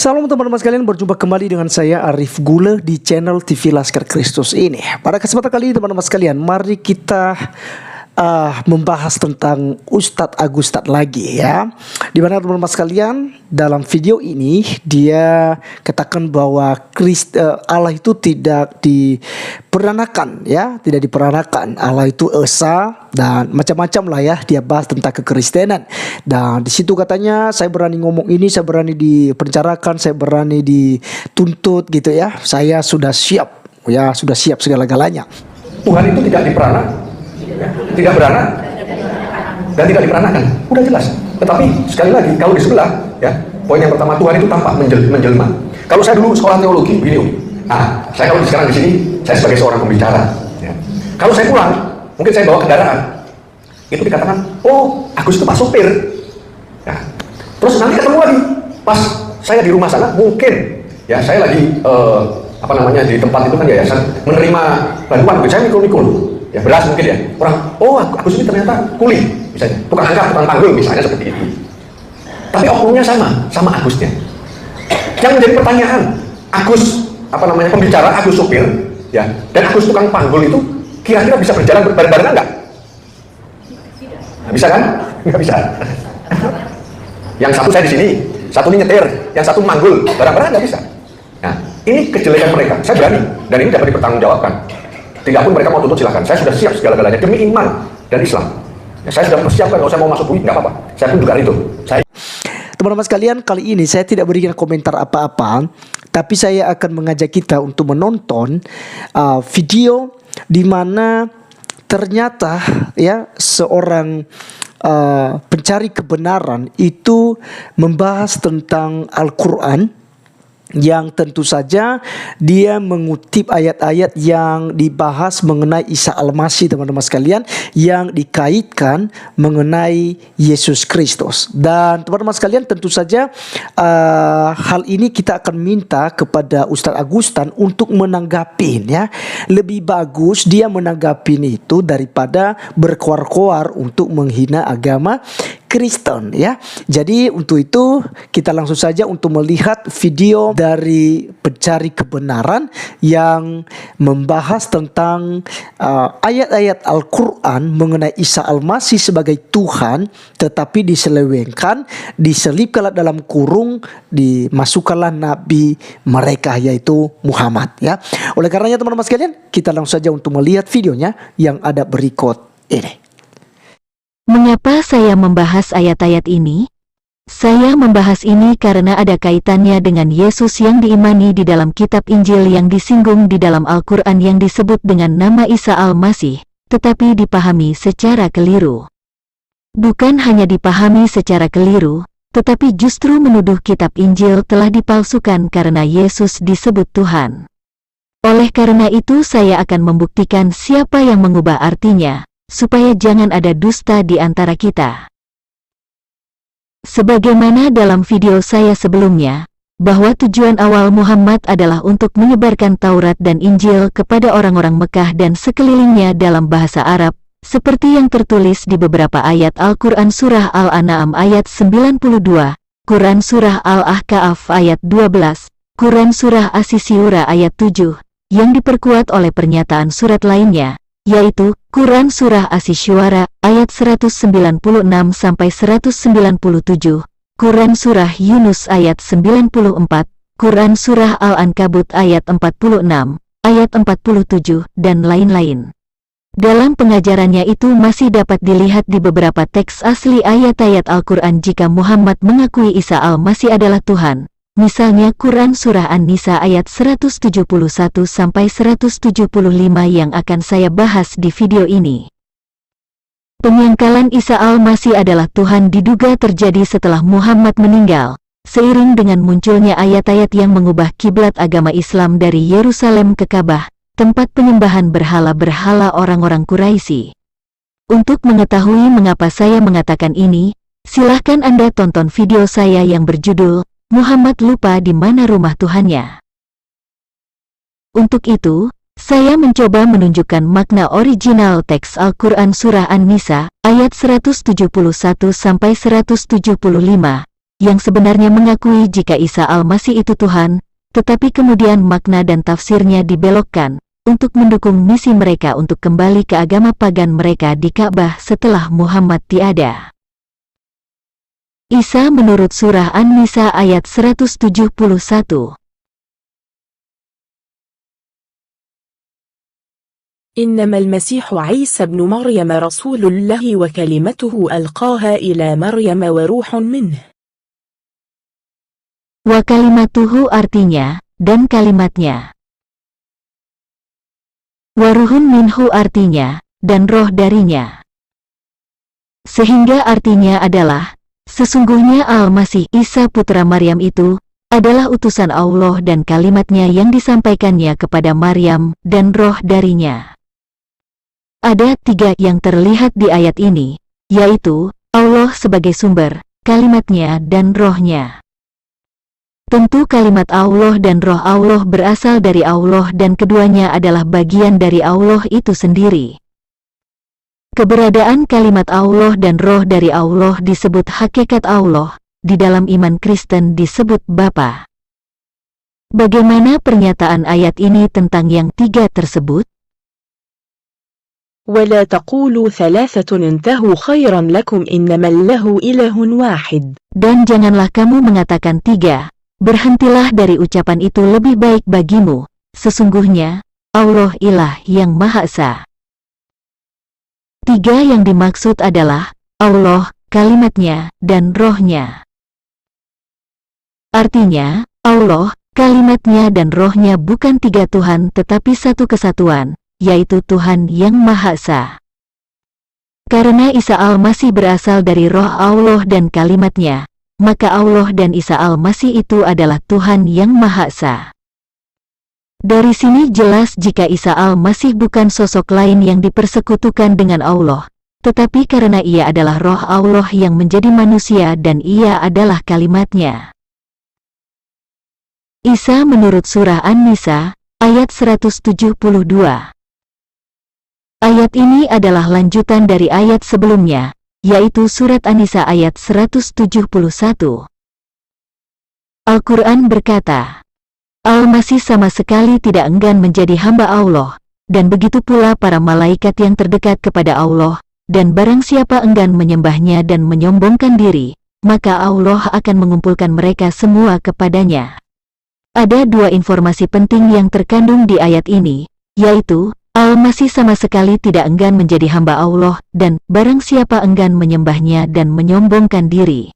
Salam teman-teman sekalian, berjumpa kembali dengan saya Arif Gule di channel TV Laskar Kristus ini. Pada kesempatan kali ini teman-teman sekalian, mari kita membahas tentang Ustadz Agustan lagi ya. Dimana teman-teman sekalian, dalam video ini dia katakan bahwa Allah itu tidak diperanakan ya, tidak diperanakan. Allah itu esa dan macam-macam lah ya, dia bahas tentang kekristenan. Dan di situ katanya, saya berani ngomong ini, saya berani dipenjarakan, saya berani dituntut gitu ya. Saya sudah siap ya, sudah siap segala-galanya. Tuhan itu tidak diperanak, tidak beranak, dan tidak diperanakan. Udah jelas. Tetapi sekali lagi, kalau di sebelah ya, poin yang pertama, Tuhan itu tampak menjelma. Kalau saya dulu sekolah teologi begini, saya kalau sekarang di sini, saya sebagai seorang pembicara ya. Kalau saya pulang, mungkin saya bawa kendaraan, itu dikatakan, oh Agus itu pak sopir ya. Terus nanti ketemu lagi pas saya di rumah sana, mungkin ya saya lagi di tempat itu kan yayasan menerima bantuan, mungkin saya mikul-mikul ya, beras mungkin ya, orang, oh Agus ini ternyata kuli misalnya, tukang angkat, tukang panggul misalnya, seperti itu. Tapi oknumnya sama Agusnya. Yang menjadi pertanyaan, Agus pembicara, Agus sopir ya, dan Agus tukang panggul itu kira-kira bisa berjalan bareng-barengan nggak? Nggak bisa kan? Nggak bisa. Yang satu saya di sini, satu ini nyetir, yang satu manggul, bareng-bareng nggak bisa. Nah, ini kejelekan mereka. Saya berani, dan ini dapat dipertanggungjawabkan. Tidak pun mereka mau tuntut, silakan. Saya sudah siap segala-galanya demi iman dan Islam. Ya, saya sudah persiapkan, kalau saya mau masuk UI nggak apa-apa. Saya pun juga itu. Teman-teman sekalian, kali ini saya tidak berikan komentar apa-apa, tapi saya akan mengajak kita untuk menonton video di mana ternyata ya seorang pencari kebenaran itu membahas tentang Al-Quran, yang tentu saja dia mengutip ayat-ayat yang dibahas mengenai Isa Al-Masih, teman-teman sekalian, yang dikaitkan mengenai Yesus Kristus. Dan teman-teman sekalian, tentu saja hal ini kita akan minta kepada Ustadz Agustan untuk menanggapi ya. Lebih bagus dia menanggapi itu daripada berkoar-koar untuk menghina agama Kristen ya. Jadi untuk itu kita langsung saja untuk melihat video dari pencari kebenaran yang membahas tentang ayat-ayat Al-Quran mengenai Isa Al-Masih sebagai Tuhan, tetapi diselewengkan, diselipkanlah dalam kurung, dimasukkanlah nabi mereka yaitu Muhammad ya. Oleh karenanya teman-teman sekalian, kita langsung saja untuk melihat videonya yang ada berikut ini. Mengapa saya membahas ayat-ayat ini? Saya membahas ini karena ada kaitannya dengan Yesus yang diimani di dalam kitab Injil yang disinggung di dalam Al-Quran yang disebut dengan nama Isa Al-Masih, tetapi dipahami secara keliru. Bukan hanya dipahami secara keliru, tetapi justru menuduh kitab Injil telah dipalsukan karena Yesus disebut Tuhan. Oleh karena itu saya akan membuktikan siapa yang mengubah artinya, supaya jangan ada dusta di antara kita. Sebagaimana dalam video saya sebelumnya, bahwa tujuan awal Muhammad adalah untuk menyebarkan Taurat dan Injil kepada orang-orang Mekah dan sekelilingnya dalam bahasa Arab, seperti yang tertulis di beberapa ayat Al-Quran Surah Al-An'am ayat 92, Quran Surah Al-Ahqaf ayat 12, Quran Surah As-Syura ayat 7, yang diperkuat oleh pernyataan surat lainnya, yaitu Quran Surah As-Syura ayat 196-197, Quran Surah Yunus ayat 94, Quran Surah Al-Ankabut ayat 46, ayat 47, dan lain-lain. Dalam pengajarannya itu masih dapat dilihat di beberapa teks asli ayat-ayat Al-Quran jika Muhammad mengakui Isa Al-Masih adalah Tuhan. Misalnya Quran Surah An-Nisa ayat 171-175 yang akan saya bahas di video ini. Penyangkalan Isa Al-Masih adalah Tuhan diduga terjadi setelah Muhammad meninggal, seiring dengan munculnya ayat-ayat yang mengubah kiblat agama Islam dari Yerusalem ke Ka'bah, tempat penyembahan berhala-berhala orang-orang Quraisy. Untuk mengetahui mengapa saya mengatakan ini, silahkan Anda tonton video saya yang berjudul Muhammad lupa di mana rumah Tuhannya. Untuk itu, saya mencoba menunjukkan makna original teks Al-Quran Surah An-Nisa, ayat 171-175, yang sebenarnya mengakui jika Isa Al-Masih itu Tuhan, tetapi kemudian makna dan tafsirnya dibelokkan untuk mendukung misi mereka untuk kembali ke agama pagan mereka di Ka'bah setelah Muhammad tiada. Isa menurut surah An-Nisa ayat 171. إنما المسيح عيسى ابن مريم رسول الله وكلمته ألقاها إلى مريم وروح منه. Wa kalimatuhu artinya, dan kalimatnya. Waruhun minhu artinya, dan roh darinya. Sehingga artinya adalah, sesungguhnya Al-Masih Isa putra Maryam itu, adalah utusan Allah dan kalimatnya yang disampaikannya kepada Maryam, dan roh darinya. Ada 3 yang terlihat di ayat ini, yaitu, Allah sebagai sumber, kalimatnya dan rohnya. Tentu kalimat Allah dan roh Allah berasal dari Allah dan keduanya adalah bagian dari Allah itu sendiri. Keberadaan kalimat Allah dan roh dari Allah disebut hakikat Allah, di dalam iman Kristen disebut Bapa. Bagaimana pernyataan ayat ini tentang yang 3 tersebut? ولا تقولوا ثلاثة انتهوا خيرا لكم إنما الله إله واحد. Dan janganlah kamu mengatakan 3. Berhentilah dari ucapan itu lebih baik bagimu, sesungguhnya, Allah ilah yang Maha Esa. 3 yang dimaksud adalah, Allah, kalimatnya, dan rohnya. Artinya, Allah, kalimatnya dan rohnya bukan 3 Tuhan tetapi satu kesatuan, yaitu Tuhan yang Maha Esa. Karena Isa Al-Masih berasal dari roh Allah dan kalimatnya, maka Allah dan Isa Al-Masih itu adalah Tuhan yang Maha Esa. Dari sini jelas jika Isa Al-Masih bukan sosok lain yang dipersekutukan dengan Allah, tetapi karena ia adalah roh Allah yang menjadi manusia dan ia adalah kalimatnya. Isa menurut surah An-Nisa, ayat 172. Ayat ini adalah lanjutan dari ayat sebelumnya, yaitu surat An-Nisa ayat 171. Al-Quran berkata, Al-Masih sama sekali tidak enggan menjadi hamba Allah, dan begitu pula para malaikat yang terdekat kepada Allah, dan barang siapa enggan menyembahnya dan menyombongkan diri, maka Allah akan mengumpulkan mereka semua kepadanya. Ada 2 informasi penting yang terkandung di ayat ini, yaitu, Al-Masih sama sekali tidak enggan menjadi hamba Allah, dan barang siapa enggan menyembahnya dan menyombongkan diri.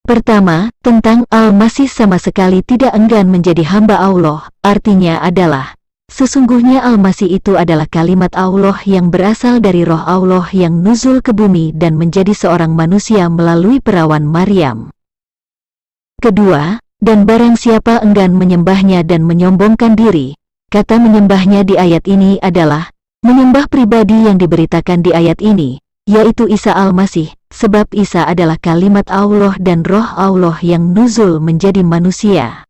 Pertama, tentang Al-Masih sama sekali tidak enggan menjadi hamba Allah, artinya adalah, sesungguhnya Al-Masih itu adalah kalimat Allah yang berasal dari roh Allah yang nuzul ke bumi dan menjadi seorang manusia melalui perawan Maryam. Kedua, dan barang siapa enggan menyembahnya dan menyombongkan diri, kata menyembahnya di ayat ini adalah, menyembah pribadi yang diberitakan di ayat ini, yaitu Isa Al-Masih, sebab Isa adalah kalimat Allah dan roh Allah yang nuzul menjadi manusia.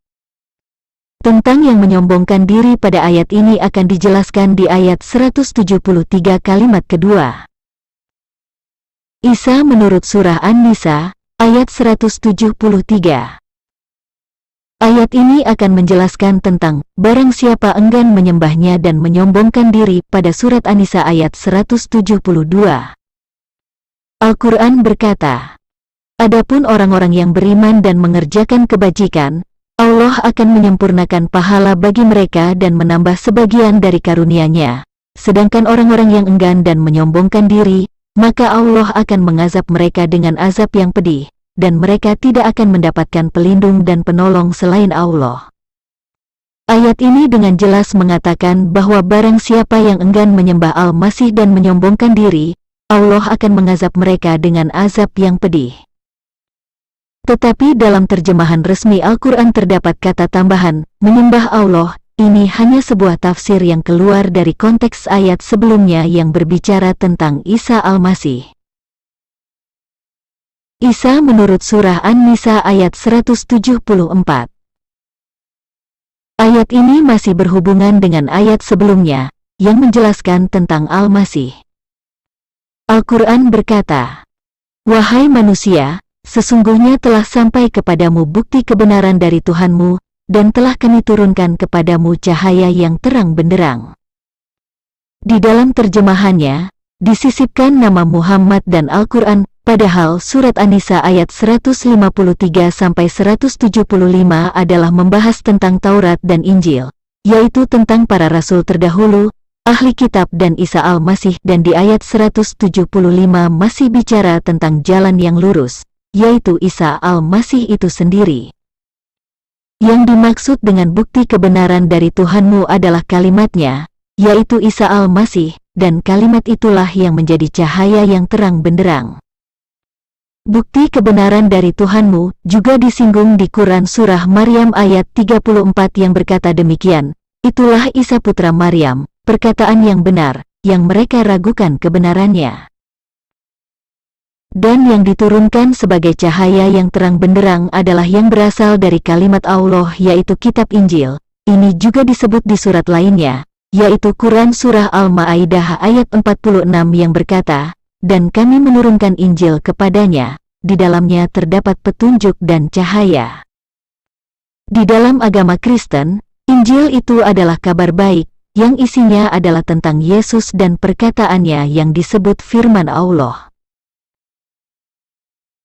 Tentang yang menyombongkan diri pada ayat ini akan dijelaskan di ayat 173 kalimat kedua. Isa menurut surah An-Nisa, ayat 173. Ayat ini akan menjelaskan tentang barang siapa enggan menyembahnya dan menyombongkan diri pada surat An-Nisa ayat 172. Al-Quran berkata, adapun orang-orang yang beriman dan mengerjakan kebajikan, Allah akan menyempurnakan pahala bagi mereka dan menambah sebagian dari karunia-Nya. Sedangkan orang-orang yang enggan dan menyombongkan diri, maka Allah akan mengazab mereka dengan azab yang pedih, dan mereka tidak akan mendapatkan pelindung dan penolong selain Allah. Ayat ini dengan jelas mengatakan bahwa barang siapa yang enggan menyembah Al-Masih dan menyombongkan diri, Allah akan mengazab mereka dengan azab yang pedih. Tetapi dalam terjemahan resmi Al-Quran terdapat kata tambahan, menyembah Allah. Ini hanya sebuah tafsir yang keluar dari konteks ayat sebelumnya yang berbicara tentang Isa Al-Masih. Isa menurut surah An-Nisa ayat 174. Ayat ini masih berhubungan dengan ayat sebelumnya, yang menjelaskan tentang Al-Masih. Al-Quran berkata, wahai manusia, sesungguhnya telah sampai kepadamu bukti kebenaran dari Tuhanmu, dan telah kami turunkan kepadamu cahaya yang terang benderang. Di dalam terjemahannya, disisipkan nama Muhammad dan Al-Quran, padahal surat An-Nisa ayat 153-175 adalah membahas tentang Taurat dan Injil, yaitu tentang para rasul terdahulu, ahli kitab dan Isa Al-Masih, dan di ayat 175 masih bicara tentang jalan yang lurus, yaitu Isa Al-Masih itu sendiri. Yang dimaksud dengan bukti kebenaran dari Tuhanmu adalah kalimatnya, yaitu Isa Al-Masih, dan kalimat itulah yang menjadi cahaya yang terang benderang. Bukti kebenaran dari Tuhanmu juga disinggung di Quran Surah Maryam ayat 34 yang berkata demikian, itulah Isa putra Maryam, perkataan yang benar, yang mereka ragukan kebenarannya. Dan yang diturunkan sebagai cahaya yang terang benderang adalah yang berasal dari kalimat Allah, yaitu kitab Injil. Ini juga disebut di surat lainnya, yaitu Quran Surah Al-Ma'idah ayat 46 yang berkata, dan kami menurunkan Injil kepadanya, di dalamnya terdapat petunjuk dan cahaya. Di dalam agama Kristen, Injil itu adalah kabar baik, yang isinya adalah tentang Yesus dan perkataannya yang disebut firman Allah.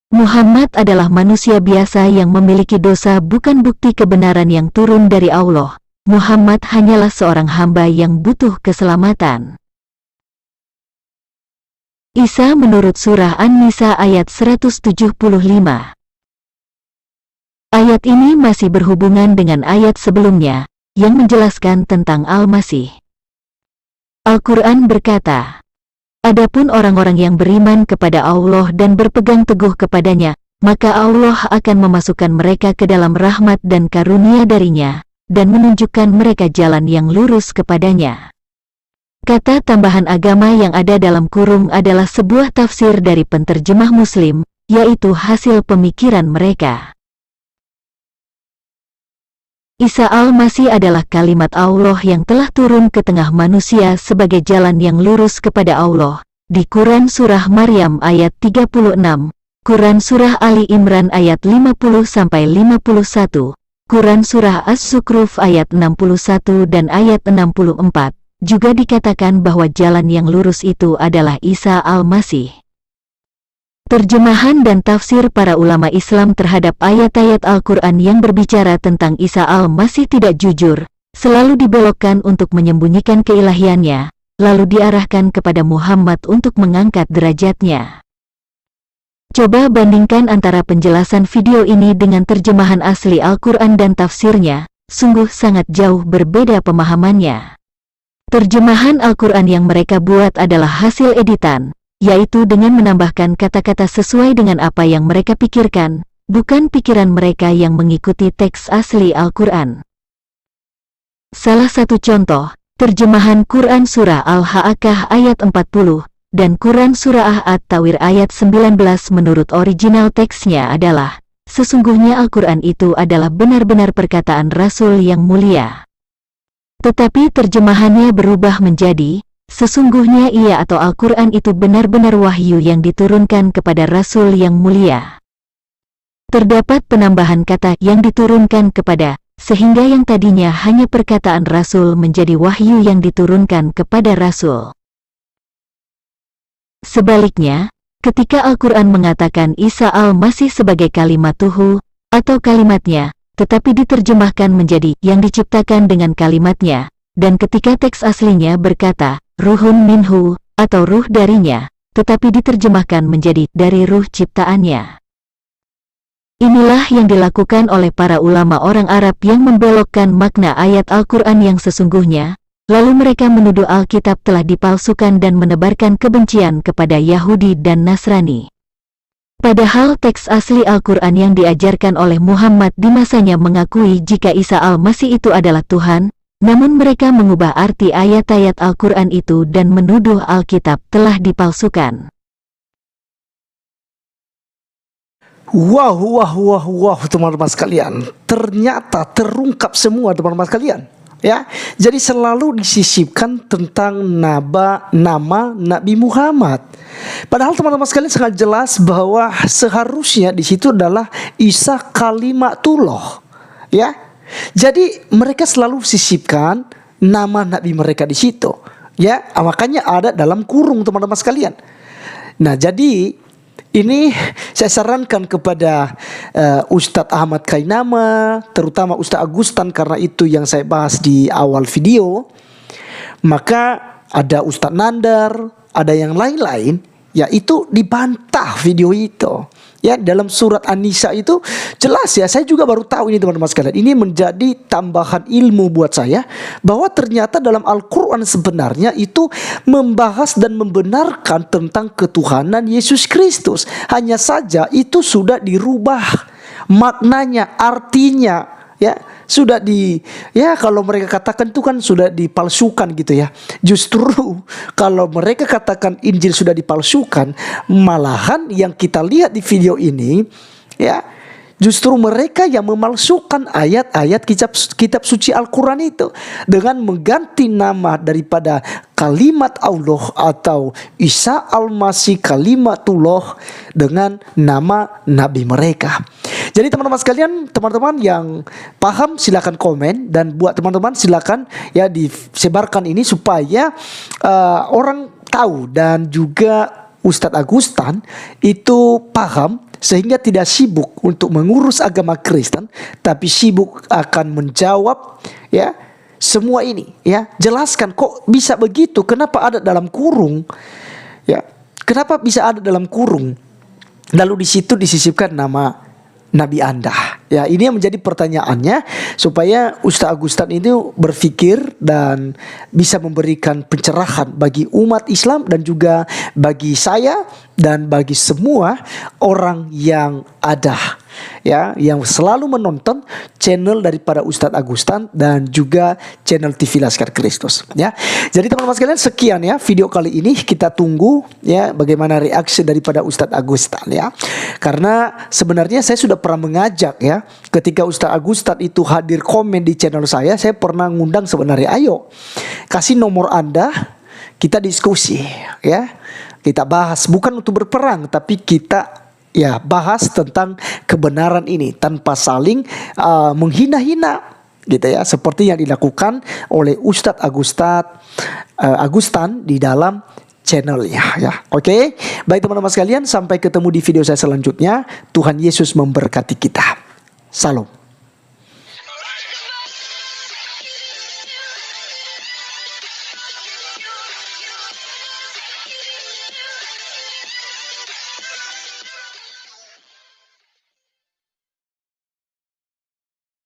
Muhammad adalah manusia biasa yang memiliki dosa, bukan bukti kebenaran yang turun dari Allah. Muhammad hanyalah seorang hamba yang butuh keselamatan. Isa menurut surah An-Nisa ayat 175. Ayat ini masih berhubungan dengan ayat sebelumnya, yang menjelaskan tentang Al-Masih. Al-Quran berkata, adapun orang-orang yang beriman kepada Allah dan berpegang teguh kepadanya, maka Allah akan memasukkan mereka ke dalam rahmat dan karunia darinya, dan menunjukkan mereka jalan yang lurus kepadanya. Kata tambahan agama yang ada dalam kurung adalah sebuah tafsir dari penterjemah Muslim, yaitu hasil pemikiran mereka. Isa Al-Masih adalah kalimat Allah yang telah turun ke tengah manusia sebagai jalan yang lurus kepada Allah. Di Quran Surah Maryam ayat 36, Quran Surah Ali Imran ayat 50-51, Quran Surah As-Sukruf ayat 61 dan ayat 64, juga dikatakan bahwa jalan yang lurus itu adalah Isa Al-Masih. Terjemahan dan tafsir para ulama Islam terhadap ayat-ayat Al-Quran yang berbicara tentang Isa Al-Masih tidak jujur, selalu dibelokkan untuk menyembunyikan keilahiannya, lalu diarahkan kepada Muhammad untuk mengangkat derajatnya. Coba bandingkan antara penjelasan video ini dengan terjemahan asli Al-Quran dan tafsirnya, sungguh sangat jauh berbeda pemahamannya. Terjemahan Al-Quran yang mereka buat adalah hasil editan, yaitu dengan menambahkan kata-kata sesuai dengan apa yang mereka pikirkan, bukan pikiran mereka yang mengikuti teks asli Al-Quran. Salah satu contoh, terjemahan Quran Surah Al-Haqqah ayat 40, dan Quran Surah At-Tawir ayat 19 menurut original teksnya adalah, sesungguhnya Al-Quran itu adalah benar-benar perkataan Rasul yang mulia. Tetapi terjemahannya berubah menjadi, sesungguhnya ia atau Al-Quran itu benar-benar wahyu yang diturunkan kepada Rasul yang mulia. Terdapat penambahan kata yang diturunkan kepada, sehingga yang tadinya hanya perkataan Rasul menjadi wahyu yang diturunkan kepada Rasul. Sebaliknya, ketika Al-Quran mengatakan Isa Al-Masih sebagai kalimatuhu, atau kalimatnya, tetapi diterjemahkan menjadi yang diciptakan dengan kalimatnya, dan ketika teks aslinya berkata, ruhun minhu, atau ruh darinya, tetapi diterjemahkan menjadi dari ruh ciptaannya. Inilah yang dilakukan oleh para ulama orang Arab yang membelokkan makna ayat Al-Quran yang sesungguhnya, lalu mereka menuduh Alkitab telah dipalsukan dan menebarkan kebencian kepada Yahudi dan Nasrani. Padahal teks asli Al-Quran yang diajarkan oleh Muhammad di masanya mengakui jika Isa Al-Masih itu adalah Tuhan, namun mereka mengubah arti ayat-ayat Al-Quran itu dan menuduh Alkitab telah dipalsukan. Wow, teman-teman sekalian. Ternyata terungkap semua teman-teman sekalian. Ya, jadi selalu disisipkan tentang nama Nabi Muhammad. Padahal teman-teman sekalian sangat jelas bahwa seharusnya di situ adalah Isa kalimatullah. Ya, jadi mereka selalu sisipkan nama Nabi mereka di situ. Ya, makanya ada dalam kurung teman-teman sekalian. Nah, jadi ini saya sarankan kepada Ustadz Ahmad Kainama, terutama Ustadz Agustan, karena itu yang saya bahas di awal video. Maka ada Ustadz Nandar, ada yang lain-lain, ya itu dibantah video itu. Ya, dalam surat An-Nisa itu jelas ya, saya juga baru tahu ini teman-teman sekalian. Ini menjadi tambahan ilmu buat saya bahwa ternyata dalam Al-Quran sebenarnya itu membahas dan membenarkan tentang ketuhanan Yesus Kristus. Hanya saja itu sudah dirubah maknanya, artinya, ya sudah kalau mereka katakan itu kan sudah dipalsukan gitu ya. Justru kalau mereka katakan Injil sudah dipalsukan, malahan yang kita lihat di video ini ya, justru mereka yang memalsukan ayat-ayat kitab suci Al-Quran itu dengan mengganti nama daripada kalimat Allah atau Isa Al-Masih kalimatullah dengan nama Nabi mereka. Jadi teman-teman sekalian, teman-teman yang paham silakan komen, dan buat teman-teman silakan ya disebarkan ini supaya orang tahu, dan juga Ustadz Agustan itu paham sehingga tidak sibuk untuk mengurus agama Kristen, tapi sibuk akan menjawab ya semua ini ya. Jelaskan kok bisa begitu, kenapa ada dalam kurung ya, kenapa bisa ada dalam kurung, lalu di situ disisipkan nama Nabi Anda. Ya, ini yang menjadi pertanyaannya supaya Ustadz Agustan itu berpikir dan bisa memberikan pencerahan bagi umat Islam dan juga bagi saya dan bagi semua orang yang ada ya, yang selalu menonton channel daripada Ustadz Agustan dan juga channel TV Laskar Kristus ya. Jadi teman-teman sekalian, sekian ya video kali ini. Kita tunggu ya bagaimana reaksi daripada Ustadz Agustan ya. Karena sebenarnya saya sudah pernah mengajak ya, ketika Ustadz Agustan itu hadir komen di channel saya pernah ngundang sebenarnya, ayo kasih nomor Anda, kita diskusi ya. Kita bahas bukan untuk berperang, tapi kita ya bahas tentang kebenaran ini tanpa saling menghina-hina gitu ya, seperti yang dilakukan oleh Ustadz Agustan di dalam channelnya ya. Oke, baik teman-teman sekalian, sampai ketemu di video saya selanjutnya. Tuhan Yesus memberkati kita. Salam.